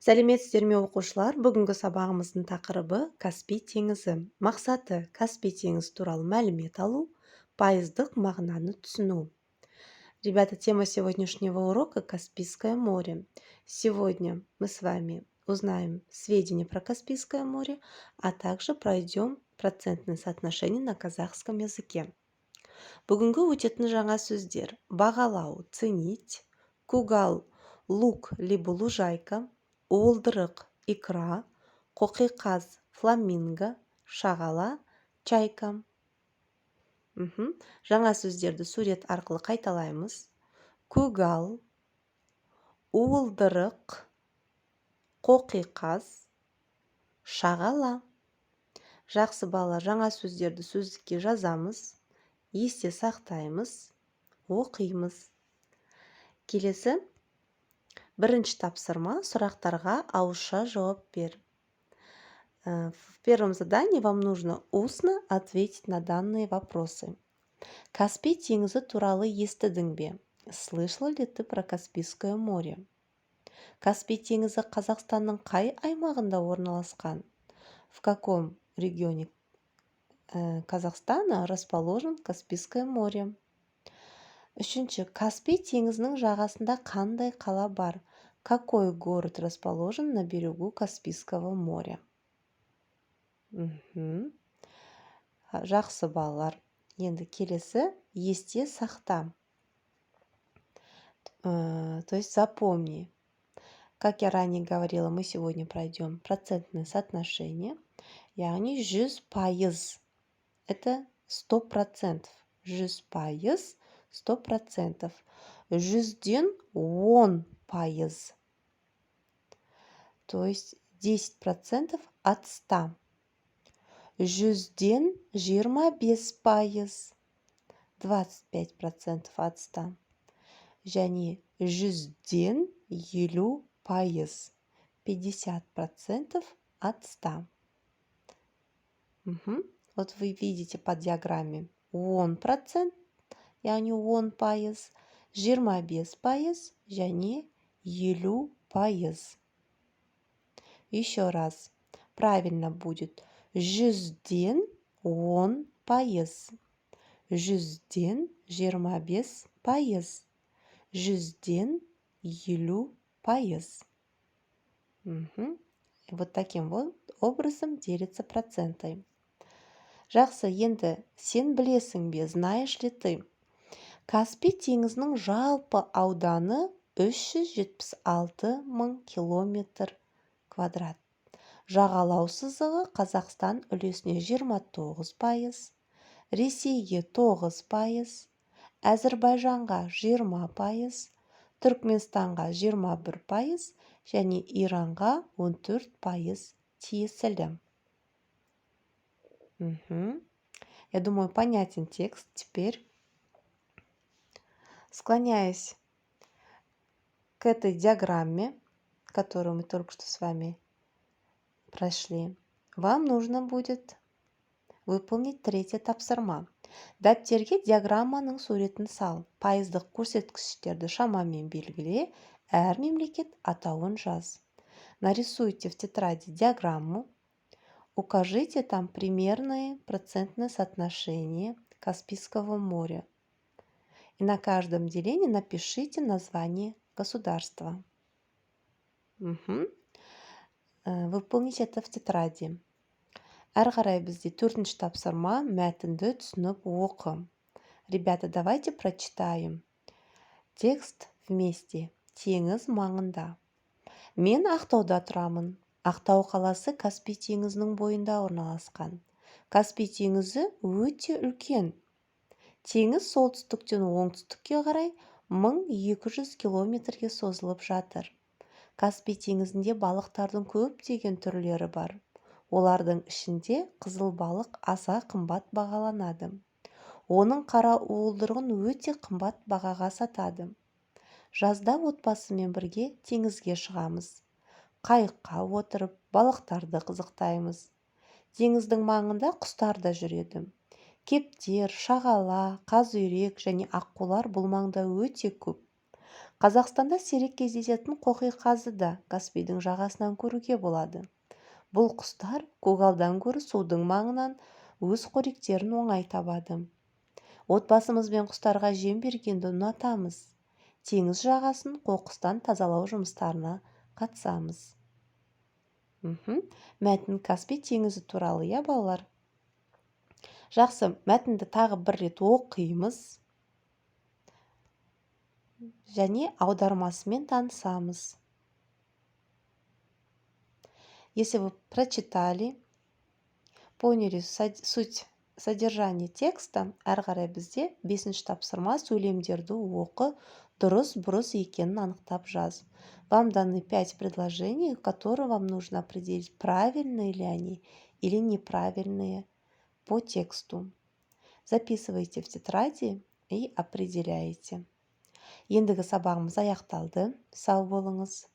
Сәлеметсіздер ме оқушылар? Бүгінгі сабағымыздың тақырыбы Каспий теңізі. Мақсаты Каспий теңізі туралы мәлімет алу, пайыздық мағынаны түсіну. Ребята, тема сегодняшнего урока – Каспийское море. Сегодня мы с вами узнаем сведения про Каспийское море, а также пройдем процентные соотношения на казахском языке. Бүгінгі өтетін жаңа сөздер: бағалау, ценить, кугал, луг либо лужайка, уылдырық, икра, қоқиқаз, фламинго, шағала, чайка. Жаңа сөздерді сурет арқылы қайталаймыз. Кугал, уылдырық, қоқиқаз, шағала. Жақсы балалар, жаңа сөздерді сөздікке жазамыз, есте сақтаймыз, оқимыз. Келесі бірінші тапсырма: сұрақтарға ауызша жауап бер. В первом задании вам нужно устно ответить на данные вопросы. Каспий теңізі туралы естідің бе? Слышал ли ты про Каспийское море? Каспий теңізі Қазақстанның қай аймағында орналасқан? В каком регионе Казахстана расположен Каспийское море? Үшінші, Каспий теңізінің жағасында қандай қала бар? Какой город расположен на берегу Каспийского моря? Жақсы балалар. Енді келесі есте сақта. То есть запомни. Как я ранее говорила, мы сегодня пройдем процентные соотношения. Яғни 100%. Это 100%. 100%. 100%. 100-ден 10%. То есть 10% от 100. 100-ден 25%. 25% от 100. Және 100-ден 50%. 50% от 100. Вот вы видите по диаграмме 10%, яғни 10%, 25% және 50%. Еще раз. Правильно будет 100-ден 10%. 100-ден 25%. 100-ден 50%. Вот таким вот образом делятся проценты. Жақсы, енді сен білесің бе, знаешь ли ты? Каспий теңізінің жалпы ауданы 376 мың километр квадрат. Жағалау сызығы Қазақстан үлесіне 29%, Ресейге 9%, Әзірбайжанға 20%, Түркменстанға 21% және Иранға 14% тиесілі. Я думаю, понятен текст. Теперь, склоняясь к этой диаграмме, которую мы только что с вами прошли, вам нужно будет выполнить третье тапсырма. Дәптерге диаграмманың суретін сал. Пайыздық көрсеткіштерді шамамен белгіле, әр мемлекет атауын жаз. Нарисуйте в тетради диаграмму. Укажите там примерные процентные соотношения Каспийского моря. И на каждом делении напишите название государства. Выполните это в тетради. Әрі қарай бізде төртінші тапсырма: мәтінді түсініп оқы. Ребята, давайте прочитаем текст вместе. Теңіз маңында. Мен Ақтауда тұрамын. Ақтау қаласы Каспий теңізінің бойында орналасқан. Каспий теңізі өте үлкен. Теңіз солтүстіктен оңтүстікке қарай 1200 километрге созылып жатыр. Каспий теңізінде балықтардың көптеген түрлері бар. Олардың ішінде қызыл балық аса қымбат бағаланады. Оның қара уылдырығын өте қымбат бағаға сатады. Жазда отбасымен бірге теңізге шығамыз. Қайыққа отырып, балықтарды қызықтаймыз. Теңіздің маңында құстар да жүреді. Кептер, шағала, қазүйрек және аққулар бұл маңда өте көп. Қазақстанда сирек кездесетін қоқиқазыда Каспийдің жағасынан көруге болады. Бұл құстар көгалдан гөрі судың маңынан өз қоректерін оңай табады. Отбасымызбен құстарға жем бергенді ұнатамыз. Теңіз жағасын қоқыстан тазалау жұмыстарына қатысамыз. Мәтін Каспий теңізі туралы, иә балалар? Жақсы, мәтінді тағы бір рет оқимыз және аудармасымен танысамыз. Если вы прочитали, поняли суть содержание текста, әрі қарай бізде 5-ші тапсырма сөйлемдерді оқы, дұрыс-бұрыс екенін анықтап жаз. Вам даны 5 предложений, которые вам нужно определить, правильные ли они или неправильные по тексту. Записывайте в тетради и определяйте. Ендігі сабағымыз аяқталды. Сау болыңыз.